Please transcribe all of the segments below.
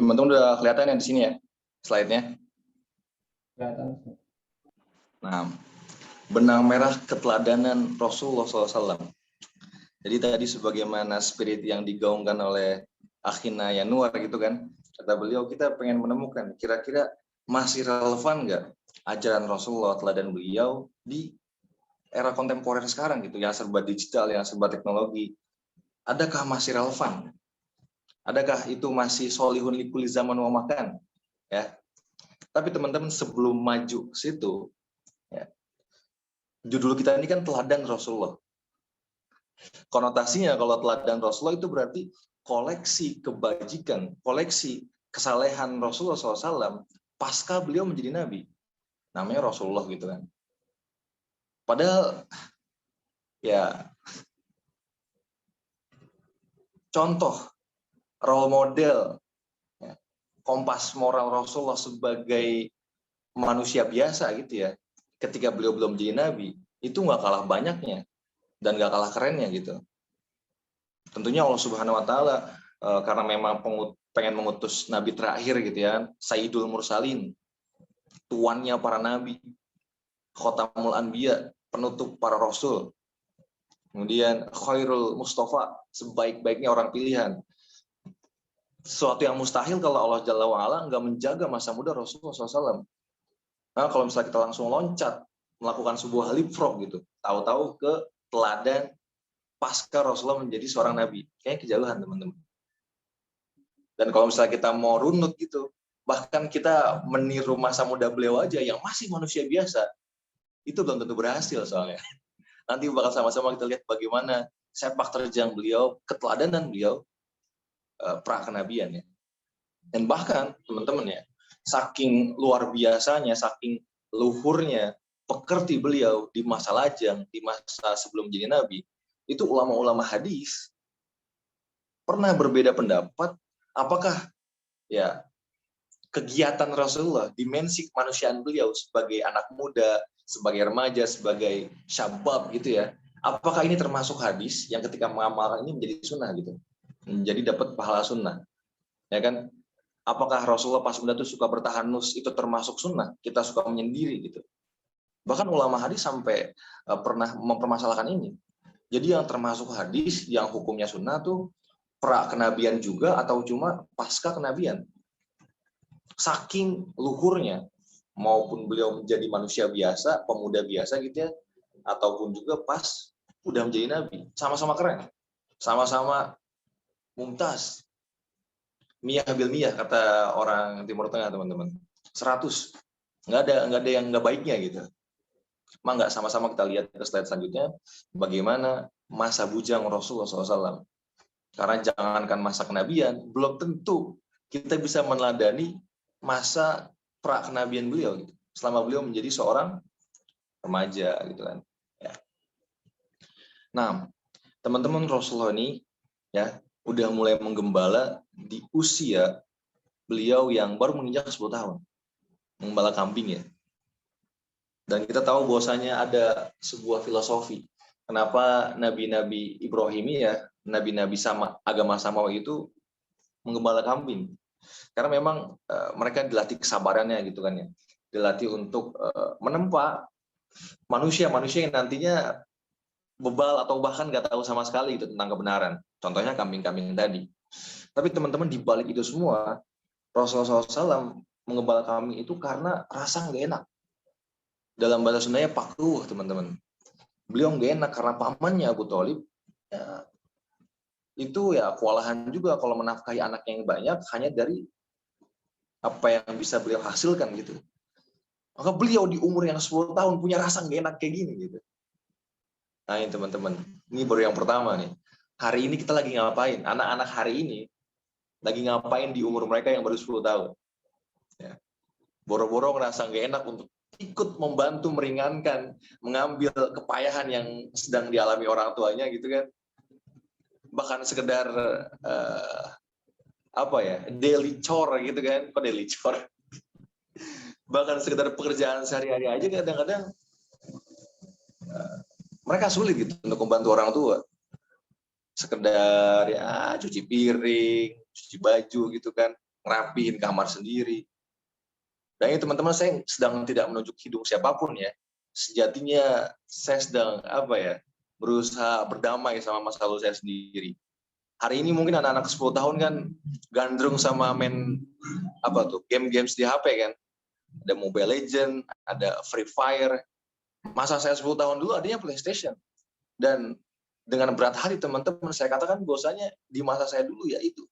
Teman-teman udah kelihatan ya di sini ya slide-nya. Kelihatan. Nah, benang merah keteladanan Rasulullah SAW. Jadi tadi sebagaimana spirit yang digaungkan oleh Akhina Yanuar gitu kan, kata beliau kita pengen menemukan kira-kira masih relevan nggak ajaran Rasulullah, teladan beliau di era kontemporer sekarang gitu, yang serba digital, yang serba teknologi. Adakah masih relevan? Adakah itu masih solihun likuli zaman wa makan? Ya. Tapi teman-teman sebelum maju ke situ, ya, judul kita ini kan teladan Rasulullah. Konotasinya kalau teladan Rasulullah itu berarti koleksi kebajikan, koleksi kesalehan Rasulullah SAW pasca beliau menjadi nabi. Namanya Rasulullah gitu kan. Padahal ya contoh, role model, ya, kompas moral Rasulullah sebagai manusia biasa gitu ya, ketika beliau belum jadi nabi, itu nggak kalah banyaknya dan nggak kalah kerennya gitu. Tentunya Allah Subhanahu Wa Taala karena memang pengen mengutus nabi terakhir gitu ya, Sayyidul Mursalin, tuannya para nabi, Khotamul Anbiya, penutup para rasul. Kemudian Khairul Mustafa, sebaik-baiknya orang pilihan. Sesuatu yang mustahil kalau Allah Jalla wa'ala nggak menjaga masa muda Rasulullah SAW. Nah, kalau misalnya kita langsung loncat, melakukan sebuah leapfrog gitu, tahu-tahu ke teladan pasca Rasulullah menjadi seorang nabi. Kayaknya kejauhan teman-teman. Dan kalau misalnya kita mau runut gitu, bahkan kita meniru masa muda beliau aja yang masih manusia biasa, itu belum tentu berhasil soalnya. Nanti bakal sama-sama kita lihat bagaimana sepak terjang beliau, keteladanan beliau, pra kenabian ya. Dan bahkan teman-teman ya, saking luar biasanya, saking luhurnya pekerti beliau di masa lajang, di masa sebelum jadi nabi, itu ulama-ulama hadis pernah berbeda pendapat apakah ya kegiatan Rasulullah, dimensi kemanusiaan beliau sebagai anak muda, sebagai remaja, sebagai syabab gitu ya, apakah ini termasuk hadis yang ketika mengamalkan ini menjadi sunnah gitu, menjadi dapat pahala sunnah, ya kan? Apakah Rasulullah pas muda itu suka bertahanus itu termasuk sunnah? Kita suka menyendiri gitu. Bahkan ulama hadis sampai pernah mempermasalahkan ini. Jadi yang termasuk hadis yang hukumnya sunnah tuh pra kenabian juga atau cuma pasca kenabian. Saking luhurnya, maupun beliau menjadi manusia biasa, pemuda biasa gitu ya, ataupun juga pas udah menjadi nabi, sama-sama keren, sama-sama mumtaz, miyah bil miyah kata orang Timur Tengah teman-teman, 100, nggak ada yang nggak baiknya gitu. Emang nggak, sama-sama kita lihat ke slide selanjutnya bagaimana masa bujang Rasulullah SAW. Karena jangankan masa kenabian, belum tentu kita bisa meneladani masa pra kenabian beliau gitu. Selama beliau menjadi seorang remaja gitu kan. Ya. Nah, teman-teman, Rasulullah ini ya udah mulai menggembala di usia beliau yang baru menginjak 10 tahun. Menggembala kambing ya. Dan kita tahu bahwasanya ada sebuah filosofi. Kenapa nabi-nabi Ibrahim ya, nabi-nabi sama agama samawi itu menggembala kambing? Karena memang mereka dilatih kesabarannya gitu kan ya, dilatih untuk menempa manusia-manusia yang nantinya bebal atau bahkan nggak tahu sama sekali gitu tentang kebenaran. Contohnya kambing-kambing tadi. Tapi teman-teman, di balik itu semua Rasulullah SAW menggembala kambing itu karena rasa nggak enak. Dalam bahasa Sundanya pakruh teman-teman. Beliau nggak enak karena pamannya Abu Thalib ya, itu ya kewalahan juga kalau menafkahi anaknya yang banyak hanya dari apa yang bisa beliau hasilkan gitu. Maka beliau di umur yang 10 tahun punya rasa nggak enak kayak gini gitu. Nah ini teman-teman, ini baru yang pertama nih. Hari ini kita lagi ngapain? Anak-anak hari ini lagi ngapain di umur mereka yang baru 10 tahun? Ya. Boro-boro ngerasa nggak enak untuk ikut membantu meringankan, mengambil kepayahan yang sedang dialami orang tuanya gitu kan. Bahkan sekedar apa ya, daily chore gitu kan. Kok daily chore? Bahkan sekedar pekerjaan sehari-hari aja kadang-kadang mereka sulit gitu untuk membantu orang tua. Sekedar ya cuci piring, cuci baju gitu kan. ngerapihin kamar sendiri. Dan ini teman-teman, saya sedang tidak menunjuk hidung siapapun ya. Sejatinya saya sedang berusaha berdamai sama masa lalu saya sendiri. Hari ini mungkin anak-anak 10 tahun kan gandrung sama main game-games di HP kan. Ada Mobile Legends, ada Free Fire. Masa saya 10 tahun dulu adanya PlayStation. Dan dengan berat hati teman-teman, saya katakan bahwasanya di masa saya dulu ya itu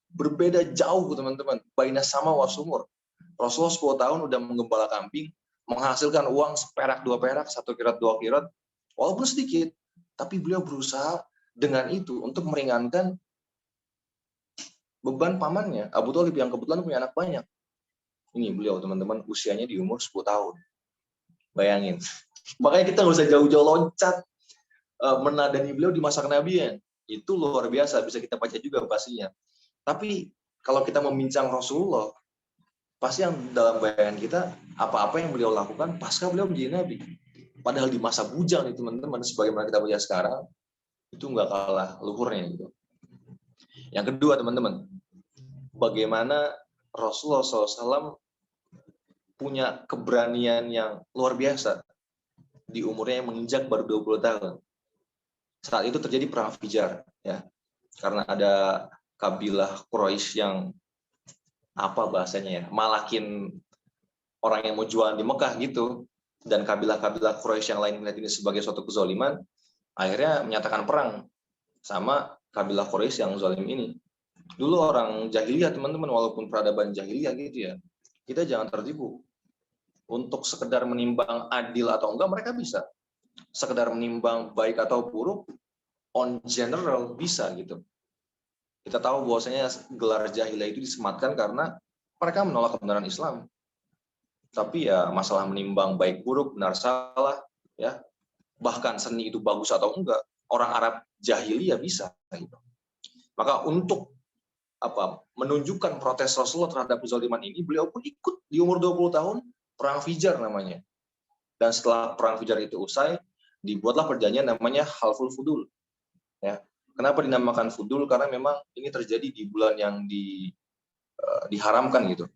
berbeda jauh teman-teman. Baina sama wasumur. Rasulullah 10 tahun udah menggembala kambing, menghasilkan uang seperak, 2 perak, 1 kirat, 2 kirat, walaupun sedikit, tapi beliau berusaha dengan itu untuk meringankan beban pamannya, Abu Thalib yang kebetulan punya anak banyak. Ini beliau teman-teman usianya di umur 10 tahun. Bayangin. Makanya kita nggak usah jauh-jauh loncat menadani beliau di masa kenabian. Itu luar biasa, bisa kita baca juga pastinya. Tapi kalau kita membincang Rasulullah, pasti yang dalam bayangan kita, apa-apa yang beliau lakukan pasca beliau menjadi nabi. Padahal di masa bujang nih teman-teman, sebagaimana kita baca sekarang, itu nggak kalah luhurnya gitu. Yang kedua teman-teman, bagaimana Rasulullah SAW punya keberanian yang luar biasa di umurnya yang menginjak baru 20 tahun. Saat itu terjadi perang Fijar, ya, karena ada kabilah Quraisy yang malakin orang yang mau jualan di Mekah gitu, dan kabilah-kabilah Quraisy yang lain melihat ini sebagai suatu kezaliman, akhirnya menyatakan perang sama kabilah Quraisy yang zalim ini. Dulu orang jahiliyah teman-teman, walaupun peradaban jahiliyah gitu ya, kita jangan tertipu. Untuk sekedar menimbang adil atau enggak mereka bisa. Sekedar menimbang baik atau buruk, on general bisa gitu. Kita tahu bahwasanya gelar jahiliyah itu disematkan karena mereka menolak kebenaran Islam. Tapi ya masalah menimbang baik buruk, benar salah, ya bahkan seni itu bagus atau enggak, orang Arab jahiliyah bisa gitu. Maka untuk menunjukkan protes Rasulullah terhadap kezaliman ini, beliau pun ikut di umur 20 tahun perang Fijar namanya. Dan setelah perang Fijar itu usai, dibuatlah perjanjian namanya Halful Fudul. Ya. Kenapa dinamakan Fudul? Karena memang ini terjadi di bulan yang diharamkan gitu.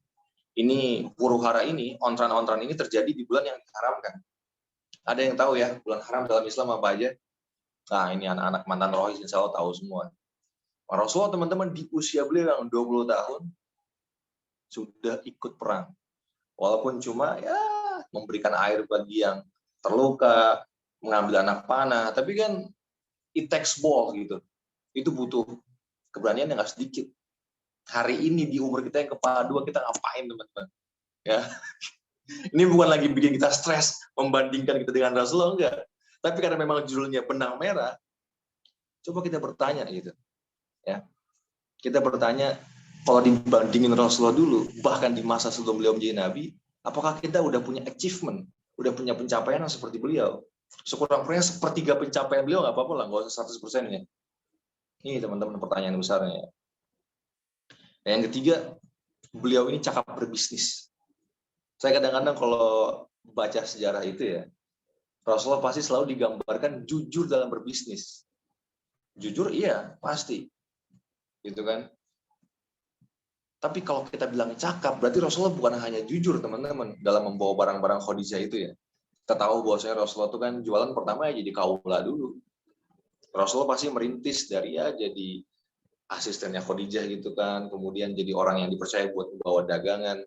Ini huru-hara ini, ontran-ontran ini terjadi di bulan yang diharamkan. Ada yang tahu ya bulan haram dalam Islam apa aja? Nah, ini anak-anak mantan rohis insya Allah tahu semua. Rasulullah teman-teman di usia beliau yang 20 tahun sudah ikut perang. Walaupun cuma ya memberikan air bagi yang terluka, mengambil anak panah, tapi kan it takes ball gitu. Itu butuh keberanian yang nggak sedikit. Hari ini di umur kita yang kepala 2 kita ngapain teman-teman? Ya. Ini bukan lagi bikin kita stres membandingkan kita dengan Rasulullah, enggak. Tapi karena memang judulnya benang merah, coba kita bertanya gitu. Ya. Kita bertanya, kalau dibandingin Rasulullah dulu, bahkan di masa sebelum beliau menjadi nabi, apakah kita udah punya achievement, udah punya pencapaian yang seperti beliau? Sekurang-kurangnya sepertiga pencapaian beliau nggak apa-apa lah, nggak usah 100% ya. Ini teman-teman pertanyaan besarnya. Nah, yang ketiga, beliau ini cakap berbisnis. Saya kadang-kadang kalau baca sejarah itu ya, Rasulullah pasti selalu digambarkan jujur dalam berbisnis. Jujur iya, pasti. Gitu kan. Tapi kalau kita bilang cakap, berarti Rasulullah bukan hanya jujur teman-teman dalam membawa barang-barang Khadijah itu ya. Kita tahu bahwasanya Rasulullah itu kan jualan pertama ya jadi kaula dulu. Rasulullah pasti merintis dari ya jadi asistennya Khadijah gitu kan, kemudian jadi orang yang dipercaya buat membawa dagangan.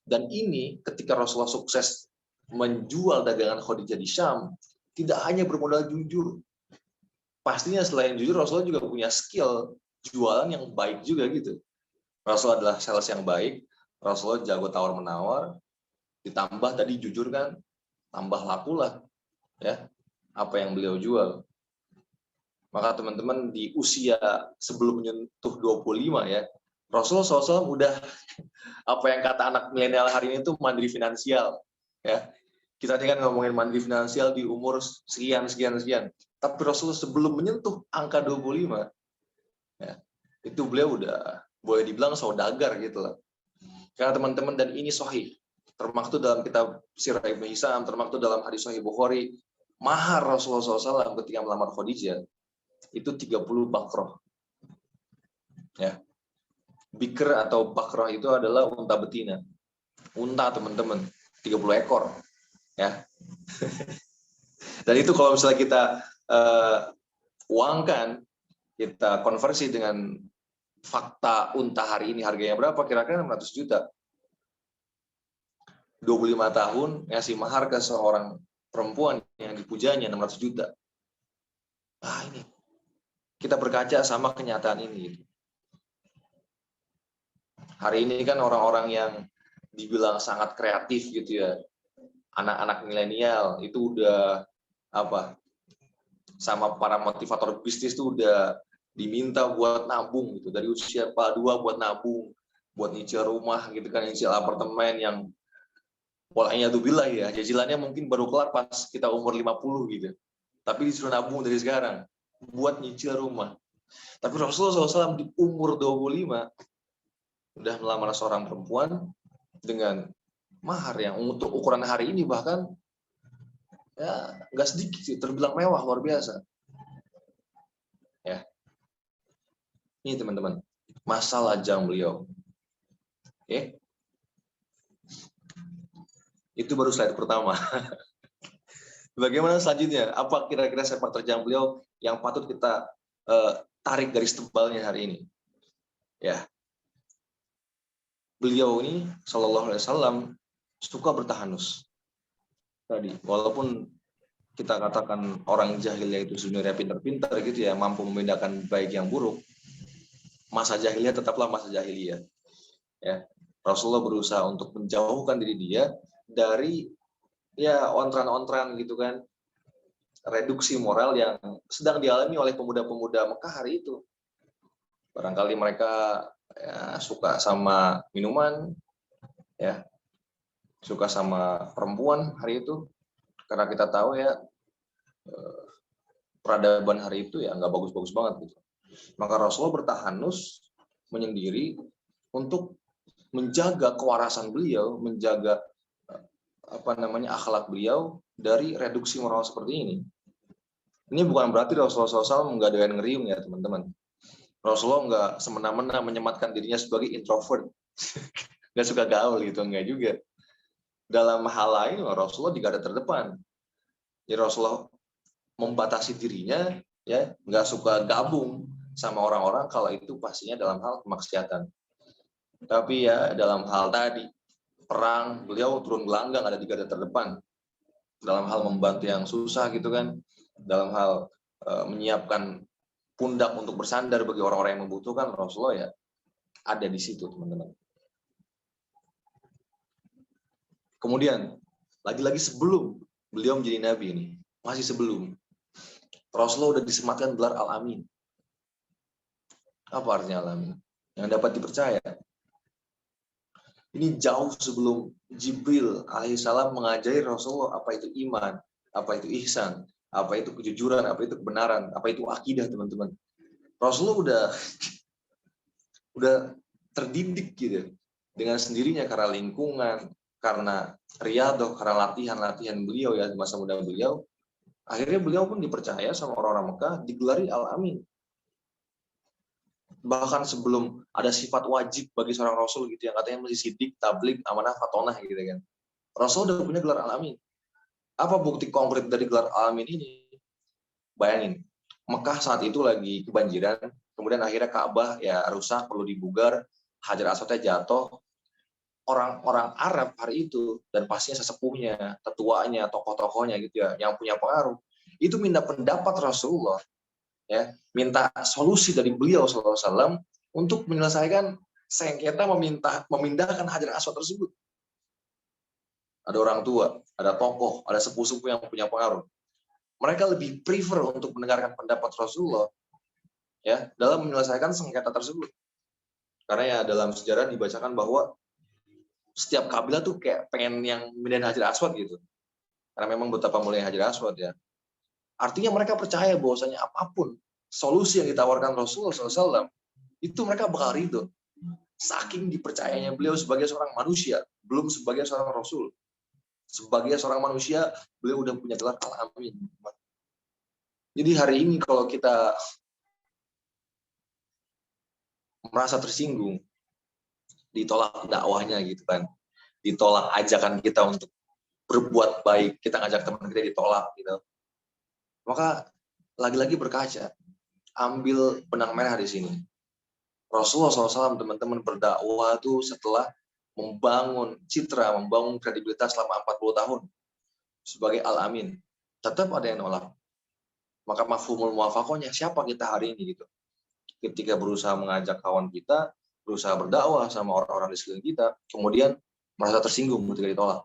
Dan ini ketika Rasulullah sukses menjual dagangan Khadijah di Syam, tidak hanya bermodal jujur. Pastinya selain jujur, Rasulullah juga punya skill jualan yang baik juga gitu. Rasulullah adalah sales yang baik, Rasulullah jago tawar-menawar, ditambah tadi jujur kan, tambah laku lah, ya apa yang beliau jual. Maka teman-teman di usia sebelum menyentuh 25 ya, Rasulullah SAW udah apa yang kata anak milenial hari ini tuh mandiri finansial. Ya, kita tadi kan ngomongin mandiri finansial di umur sekian. Tapi Rasulullah sebelum menyentuh angka 25, ya, itu beliau udah boleh dibilang saudagar gitu lah. Karena teman-teman, dan ini sahih, termaktub dalam kitab Sirah Ibnu Hisam, termaktub dalam hadis Sahih Bukhari, mahar Rasulullah SAW ketika melamar Khadijah itu 30 bakroh. Ya. Bikr atau bakrah itu adalah unta betina. Unta, teman-teman, 30 ekor. Ya. Dan itu kalau misalnya kita uangkan, kita konversi dengan fakta unta hari ini harganya berapa? Kira-kira 600 juta. 25 tahun ngasih mahar ke seorang perempuan yang dipujanya 600 juta. Ah, ini kita berkaca sama kenyataan ini. Hari ini kan orang-orang yang dibilang sangat kreatif gitu ya, anak-anak milenial itu udah apa, sama para motivator bisnis tuh udah diminta buat nabung gitu, dari usia 42 buat nabung, buat nyicil rumah gitu kan, nyicil apartemen yang polanya tuh bilang ya, cicilannya mungkin baru kelar pas kita umur 50 gitu. Tapi disuruh nabung dari sekarang buat nyicil rumah. Tapi Rasulullah SAW di umur 25 udah melamar seorang perempuan dengan mahar yang untuk ukuran hari ini bahkan ya nggak sedikit sih, terbilang mewah, luar biasa. Ya, ini teman-teman, masa lajang beliau. Oke, itu baru slide pertama. Bagaimana selanjutnya? Apa kira-kira sepak terjang beliau yang patut kita tarik garis tebalnya hari ini? Ya, beliau ini Shallallahu Alaihi Wasallam suka bertahanus. Tadi, walaupun kita katakan orang jahiliyah itu sebenarnya pintar-pintar gitu ya, mampu membedakan baik yang buruk, masa jahiliyah tetaplah masa jahiliyah. Ya, Rasulullah berusaha untuk menjauhkan diri dia dari ya ontran-ontran gitu kan, reduksi moral yang sedang dialami oleh pemuda-pemuda Mekah hari itu. Barangkali mereka ya, suka sama minuman, ya, suka sama perempuan hari itu, karena kita tahu ya peradaban hari itu ya nggak bagus-bagus banget gitu. Maka Rasulullah bertahanus menyendiri untuk menjaga kewarasan beliau, menjaga akhlak beliau dari reduksi moral seperti ini. Ini bukan berarti Rasulullah SAW nggak doyan ngeriung ya teman-teman. Rasulullah nggak semena-mena menyematkan dirinya sebagai introvert, nggak suka gaul gitu, nggak juga. Dalam hal lain Rasulullah di garda terdepan. Jadi Rasulullah membatasi dirinya, ya nggak suka gabung sama orang-orang kalau itu pastinya dalam hal kemaksiatan. Tapi ya dalam hal tadi perang, beliau turun gelanggang ada di garda terdepan. Dalam hal membantu yang susah gitu kan, dalam hal menyiapkan pundak untuk bersandar bagi orang-orang yang membutuhkan, Rasulullah ya ada di situ teman-teman. Kemudian lagi-lagi sebelum beliau menjadi nabi ini, masih sebelum, Rasulullah udah disematkan gelar Al-Amin. Apa artinya Al-Amin? Yang dapat dipercaya. Ini jauh sebelum Jibril alaihissalam mengajari Rasulullah apa itu iman, apa itu ihsan, apa itu kejujuran, apa itu kebenaran, apa itu akidah, teman-teman. Rasulullah udah terdidik gitu dengan sendirinya karena lingkungan, karena riyadhah, karena latihan-latihan beliau ya di masa muda beliau. Akhirnya beliau pun dipercaya sama orang-orang Mekah, digelari Al-Amin. Bahkan sebelum ada sifat wajib bagi seorang Rasul gitu yang katanya mesti sidik, tablik, amanah, fatonah gitu kan. Rasul udah punya gelar Al-Amin. Apa bukti konkret dari gelar Al-Amin ini? Bayangin, Mekah saat itu lagi kebanjiran, kemudian akhirnya Ka'bah ya rusak, perlu dibugar, Hajar Aswadnya jatuh. Orang-orang Arab hari itu, dan pastinya sesepuhnya, tetuanya, tokoh-tokohnya gitu ya, yang punya pengaruh, itu minta pendapat Rasulullah, ya, minta solusi dari beliau SAW untuk menyelesaikan sengketa memindahkan Hajar Aswad tersebut. Ada orang tua, ada tokoh, ada sepuh-sepuh yang punya pengaruh. Mereka lebih prefer untuk mendengarkan pendapat Rasulullah ya dalam menyelesaikan sengketa tersebut. Karena ya dalam sejarah dibacakan bahwa setiap kabilah tuh kayak pengen yang mindahin Hajar Aswad gitu. Karena memang betapa mulia Hajar Aswad ya. Artinya mereka percaya bahwasanya apapun solusi yang ditawarkan Rasulullah SAW itu mereka bakal ridho. Saking dipercayanya beliau sebagai seorang manusia, belum sebagai seorang Rasul. Sebagai seorang manusia, beliau udah punya gelar Al-Amin. Jadi hari ini kalau kita merasa tersinggung, ditolak dakwahnya gitu kan, ditolak ajakan kita untuk berbuat baik, kita ngajak teman kita ditolak gitu. Maka lagi-lagi berkaca, ambil benang merah di sini. Rasulullah SAW teman-teman berdakwah itu setelah membangun citra, membangun kredibilitas selama 40 tahun sebagai al-amin. Tetap ada yang nolak. Maka mafhumul muwafaqahnya siapa kita hari ini gitu. Ketika berusaha mengajak kawan kita, berusaha berdakwah sama orang-orang di sekeliling kita, kemudian merasa tersinggung ketika ditolak.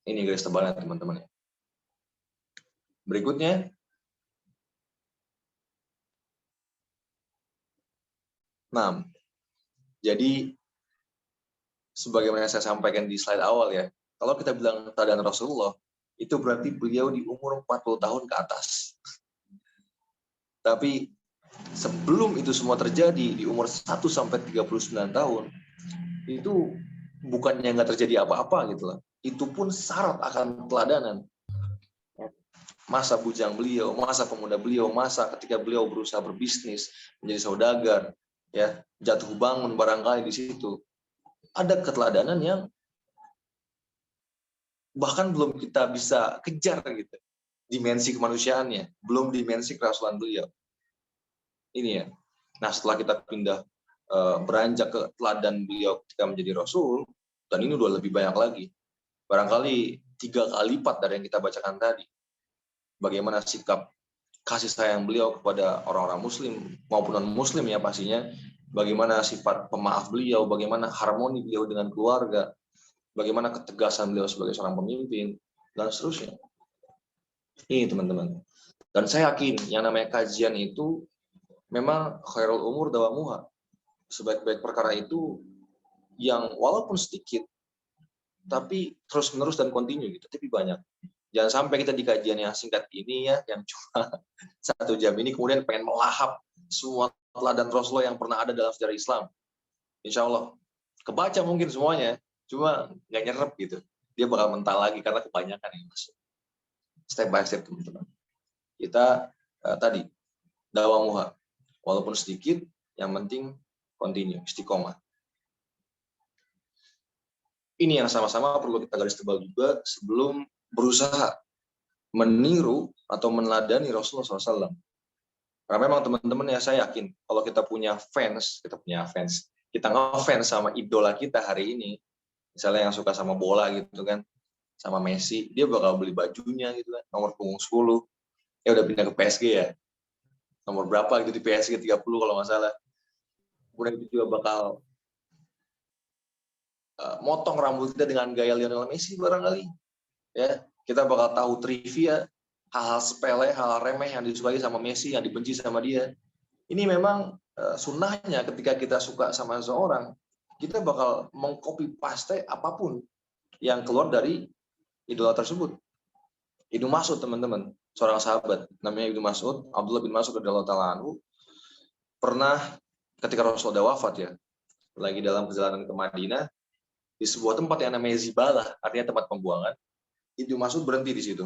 Ini garis tebalnya teman-teman. Berikutnya, nah, jadi sebagaimana saya sampaikan di slide awal ya, kalau kita bilang teladan Rasulullah, itu berarti beliau di umur 40 tahun ke atas. Tapi sebelum itu semua terjadi, di umur 1 sampai 39 tahun, itu bukannya nggak terjadi apa-apa gitu loh. Itu pun syarat akan teladanan. Masa bujang beliau, masa pemuda beliau, masa ketika beliau berusaha berbisnis, menjadi saudagar, ya, jatuh bangun barangkali di situ. Ada keteladanan yang bahkan belum kita bisa kejar gitu. Dimensi kemanusiaannya, belum dimensi kerasulan beliau. Ini ya. Nah, setelah kita pindah beranjak ke teladan beliau ketika menjadi Rasul, dan ini udah lebih banyak lagi. Barangkali 3 kali lipat dari yang kita bacakan tadi. Bagaimana sikap kasih sayang beliau kepada orang-orang muslim maupun non-muslim ya pastinya. Bagaimana sifat pemaaf beliau, bagaimana harmoni beliau dengan keluarga, bagaimana ketegasan beliau sebagai seorang pemimpin, dan seterusnya. Ini teman-teman. Dan saya yakin yang namanya kajian itu memang khairul umur dawamuha. Sebaik-baik perkara itu yang walaupun sedikit, tapi terus-menerus dan kontinu gitu, tapi banyak. Jangan sampai kita di kajian yang singkat ini ya, yang cuma 1 jam ini, kemudian pengen melahap semua teladan Rasulullah yang pernah ada dalam sejarah Islam. Insya Allah. Kebaca mungkin semuanya, cuma nggak nyerep gitu. Dia bakal mental lagi karena kebanyakan yang masuk. Step by step teman-teman. Kita tadi, dawamuha. Walaupun sedikit, yang penting continue, istiqomah. Ini yang sama-sama perlu kita garis tebal juga sebelum berusaha meniru atau meneladani Rasulullah SAW. Karena memang teman-teman ya saya yakin kalau kita ngefans sama idola kita hari ini, misalnya yang suka sama bola gitu kan, sama Messi, dia bakal beli bajunya gitu kan, nomor punggung 10, ya udah pindah ke PSG ya, nomor berapa gitu di PSG 30 kalau nggak salah. Kemudian itu juga bakal motong rambut kita dengan gaya Lionel Messi barangkali, ya kita bakal tahu trivia, hal-hal sepele, hal-hal remeh yang disukai sama Messi, yang dibenci sama dia. Ini memang sunnahnya ketika kita suka sama seseorang, kita bakal mengcopy paste apapun yang keluar dari idola tersebut. Ibnu Mas'ud teman-teman, seorang sahabat namanya Ibnu Mas'ud, Abdullah bin Mas'ud radhiyallahu ta'ala anhu, pernah ketika Rasulullah wafat ya, lagi dalam perjalanan ke Madinah, di sebuah tempat yang namanya Zibalah, artinya tempat pembuangan, Ibnu Mas'ud berhenti di situ.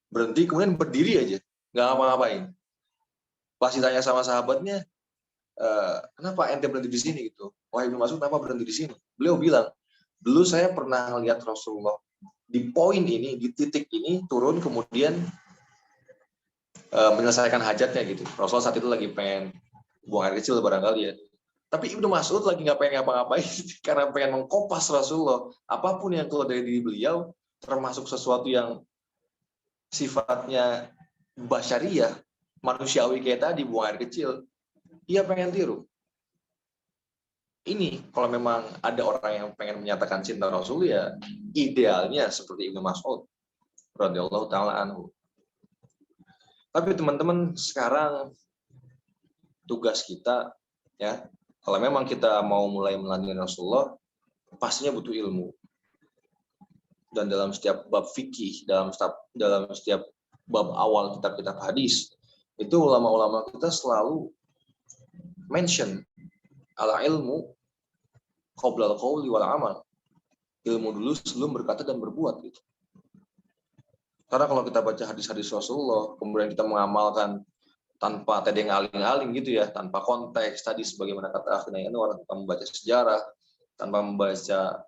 Berhenti, kemudian berdiri aja, nggak ngapa-ngapain. Pas ditanya sama sahabatnya, kenapa ente berhenti di sini gitu? Wah, Ibnu Mas'ud kenapa berhenti di sini? Beliau bilang, dulu saya pernah lihat Rasulullah di poin ini, di titik ini turun, kemudian menyelesaikan hajatnya gitu. Rasulullah saat itu lagi pengen buang air kecil barangkali ya. Tapi Ibnu Mas'ud lagi nggak pengen ngapa-ngapain karena pengen mengkopas Rasulullah. Apapun yang keluar dari diri beliau, termasuk sesuatu yang sifatnya basyariah, manusiawi kayak tadi, buang air kecil, ia pengen tiru. Ini kalau memang ada orang yang pengen menyatakan cinta Rasul ya idealnya seperti Ibnu Mas'ud radhiyallahu taala anhu. Tapi teman-teman, sekarang tugas kita ya, kalau memang kita mau mulai meneladani Rasulullah, pastinya butuh ilmu. Dan dalam setiap bab fikih, dalam setiap bab awal kitab-kitab hadis, itu ulama-ulama kita selalu mention ala ilmu qabla al-qauli wal amal. Ilmu dulu sebelum berkata dan berbuat gitu. Karena kalau kita baca hadis-hadis Rasulullah, kemudian kita mengamalkan tanpa tedeng aling-aling gitu ya, tanpa konteks tadi sebagaimana kata akhirnya Anwar, tanpa membaca sejarah, tanpa membaca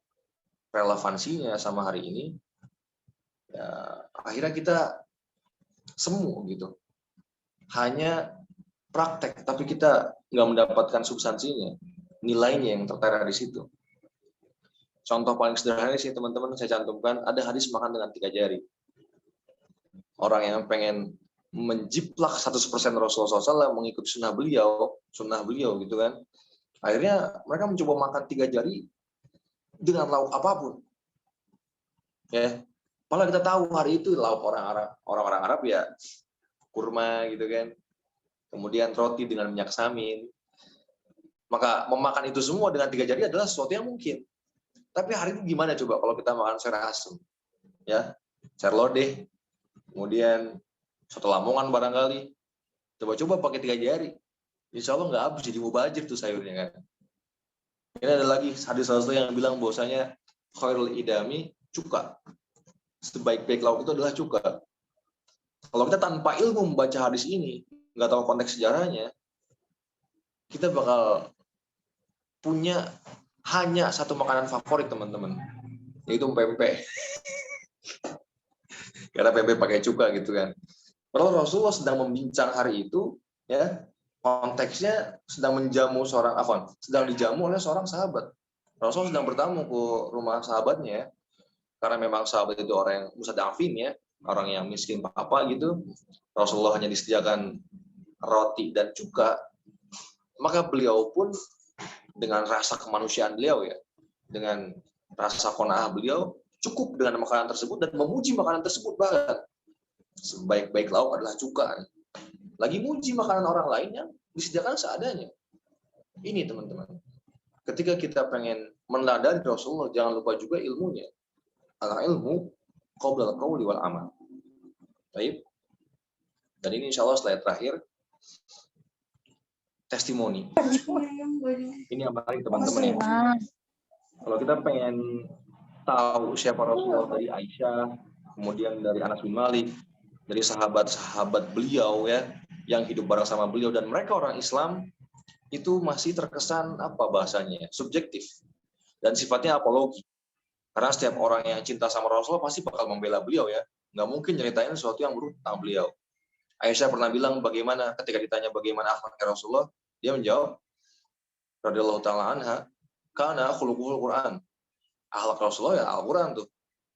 relevansinya sama hari ini, ya akhirnya kita semu gitu. Hanya praktek, tapi kita nggak mendapatkan substansinya, nilainya yang tertera di situ. Contoh paling sederhana sih teman-teman saya cantumkan, ada hadis makan dengan 3 jari. Orang yang pengen menjiplak 100% Rasulullah SAW mengikuti sunnah beliau gitu kan. Akhirnya mereka mencoba makan 3 jari dengan lauk apapun. Ya, padahal kita tahu hari itu lauk orang-orang Arab ya kurma gitu kan. Kemudian roti dengan minyak samin. Maka memakan itu semua dengan 3 jari adalah sesuatu yang mungkin. Tapi hari ini gimana coba kalau kita makan sayur asem, ya, sayur lodeh, kemudian soto Lamongan barangkali, coba-coba pakai 3 jari, insya Allah nggak habis, jadi mubazir tuh sayurnya kan. Ini ada lagi hadis Rasul yang bilang bahwasanya khairul idami cuka, sebaik-baik lauk itu adalah cuka. Kalau kita tanpa ilmu membaca hadis ini, nggak tahu konteks sejarahnya, kita bakal punya hanya satu makanan favorit teman-teman, yaitu pempek. Karena pempek pakai cuka gitu kan. Padahal Rasulullah sedang membincang hari itu, ya konteksnya sedang sedang dijamu oleh seorang sahabat. Rasul sedang bertamu ke rumah sahabatnya, karena memang sahabat itu orang yang mustadafin ya, orang yang miskin apa gitu. Rasulullah hanya disediakan roti dan cuka, maka beliau pun dengan rasa kemanusiaan beliau ya, dengan rasa qanaah beliau cukup dengan makanan tersebut dan memuji makanan tersebut bahkan sebaik-baik lauk adalah cuka. Lagi muji makanan orang lain yang disediakan seadanya. Ini teman-teman. Ketika kita pengen meneladani Rasulullah, jangan lupa juga ilmunya. Al-ilmu qabla al-qawli wal amal. Baik. Dan ini insya Allah slide terakhir. Testimoni. Ini yang paling teman-teman ya. Kalau kita pengen tahu siapa Rasulullah dari Aisyah, kemudian dari Anas bin Malik, dari sahabat-sahabat beliau ya, yang hidup bareng sama beliau, dan mereka orang Islam, itu masih terkesan apa bahasanya, subjektif dan sifatnya apologi. Karena setiap orang yang cinta sama Rasulullah pasti bakal membela beliau ya, nggak mungkin nyeritain sesuatu yang buruk tentang beliau. Aisyah pernah bilang bagaimana ketika ditanya bagaimana akhlaknya Rasulullah, dia menjawab radhiyallahu taala anha, kana khuluquhul Quran. Akhlak Rasulullah ya Al-Quran tuh.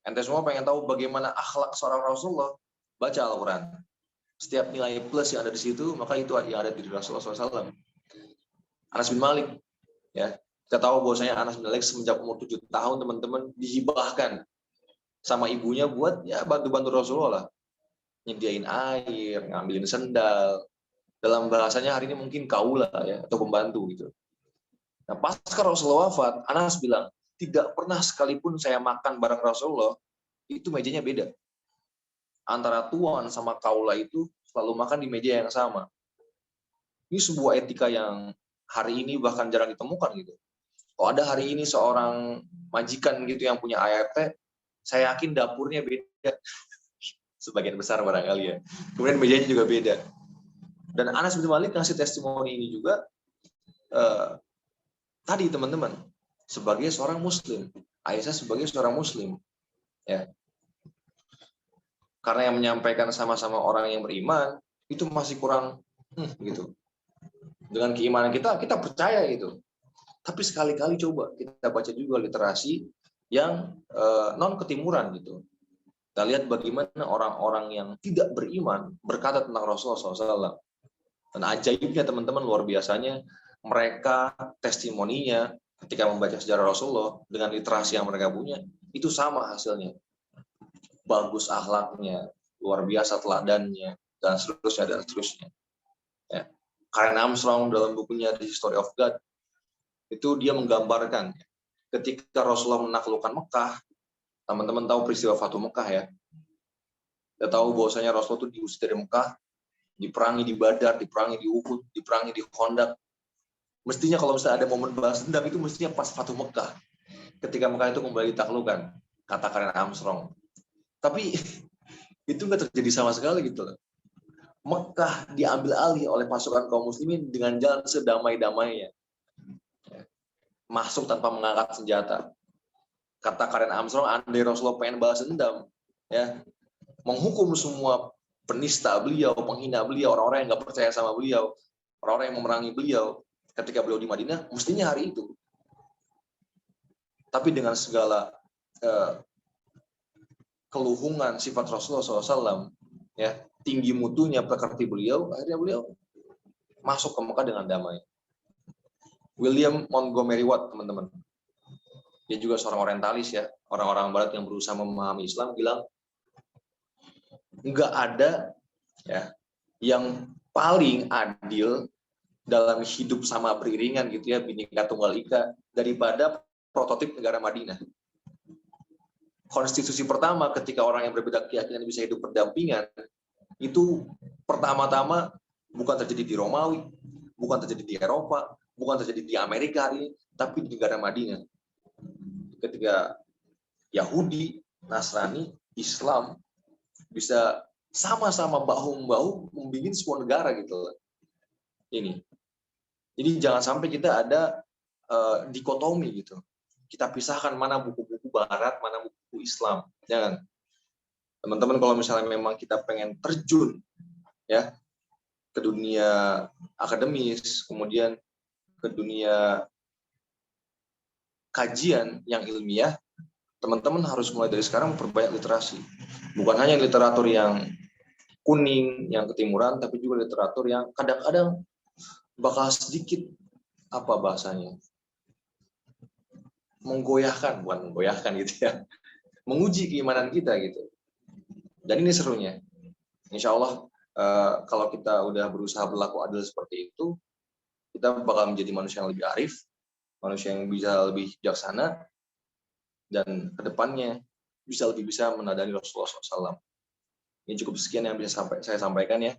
Ente semua pengen tahu bagaimana akhlak seorang Rasulullah, baca Al-Quran. Setiap nilai plus yang ada di situ, maka itu yang ada di Rasulullah SAW. Anas bin Malik, ya, kita tahu bahwasanya Anas bin Malik semenjak umur 7 tahun teman-teman dihibahkan sama ibunya buat ya bantu-bantu Rasulullah lah, nyediain air, ngambilin sendal. Dalam bahasanya hari ini mungkin kaula ya, atau pembantu gitu. Nah, pasca Rasulullah wafat, Anas bilang, tidak pernah sekalipun saya makan bareng Rasulullah, itu mejanya beda. Antara tuan sama kaula itu selalu makan di meja yang sama. Ini sebuah etika yang hari ini bahkan jarang ditemukan gitu. Kalau ada hari ini seorang majikan gitu yang punya ART, saya yakin dapurnya beda. Sebagian besar barangkali ya. Kemudian mejanya juga beda. Dan Anas bin Malik ngasih testimoni ini juga tadi teman-teman, sebagai seorang muslim, Aisyah sebagai seorang muslim, ya. Karena yang menyampaikan sama-sama orang yang beriman itu masih kurang gitu. Dengan keimanan kita percaya gitu. Tapi sekali-kali coba kita baca juga literasi yang non ketimuran gitu. Kita lihat bagaimana orang-orang yang tidak beriman berkata tentang Rasulullah SAW. Dan ajaibnya teman-teman, luar biasanya, mereka testimoninya ketika membaca sejarah Rasulullah dengan literasi yang mereka punya, itu sama hasilnya. Bagus akhlaknya, luar biasa teladannya, dan seterusnya. Ya. Karen Armstrong dalam bukunya The History of God, itu dia menggambarkan ketika Rasulullah menaklukkan Mekah, teman-teman tahu peristiwa Fatuh Mekah ya. Kita tahu bahwasanya Rasulullah itu diusir dari Mekah, diperangi di Badar, diperangi di Uhud, diperangi di Khandaq. Mestinya kalau misalnya ada momen balas dendam itu mestinya pas Fatuh Mekah. Ketika Mekah itu kembali ditaklukkan, kata Karen Armstrong. Tapi itu nggak terjadi sama sekali gitu loh. Mekah diambil alih oleh pasukan kaum muslimin dengan jalan sedamai-damainya. Masuk tanpa mengangkat senjata. Kata Karen Armstrong, andai Rasulullah pengen balas dendam, ya, menghukum semua penista beliau, penghina beliau, orang-orang yang nggak percaya sama beliau, orang-orang yang memerangi beliau ketika beliau di Madinah, mestinya hari itu. Tapi dengan segala keluhungan sifat Rasulullah SAW, ya, tinggi mutunya pekerti beliau, akhirnya beliau masuk ke Mekah dengan damai. William Montgomery Watt, teman-teman, dia juga seorang orientalis, ya, orang-orang Barat yang berusaha memahami Islam, bilang nggak ada, ya, yang paling adil dalam hidup sama beriringan gitu, ya, Bhinneka Tunggal Ika, daripada prototip negara Madinah. Konstitusi pertama ketika orang yang berbeda keyakinan bisa hidup berdampingan, itu pertama-tama bukan terjadi di Romawi, bukan terjadi di Eropa, bukan terjadi di Amerika hari ini, tapi di negara Madinah. Ketika Yahudi, Nasrani, Islam bisa sama-sama bahu-membahu membikin sebuah negara gitu. Ini. Jadi jangan sampai kita ada dikotomi gitu. Kita pisahkan mana buku-buku Barat, mana buku Islam. Jangan. Teman-teman, kalau misalnya memang kita pengen terjun, ya, ke dunia akademis, kemudian ke dunia kajian yang ilmiah, teman-teman harus mulai dari sekarang memperbanyak literasi. Bukan hanya literatur yang kuning, yang ketimuran, tapi juga literatur yang kadang-kadang bakal sedikit, apa bahasanya, menggoyahkan, bukan menggoyahkan gitu ya, menguji keimanan kita gitu. Dan ini serunya. Insya Allah kalau kita udah berusaha berlaku adil seperti itu, kita bakal menjadi manusia yang lebih arif, manusia yang bisa lebih bijaksana, dan kedepannya bisa menadani Rasulullah SAW. Ini cukup sekian yang bisa saya sampaikan, ya.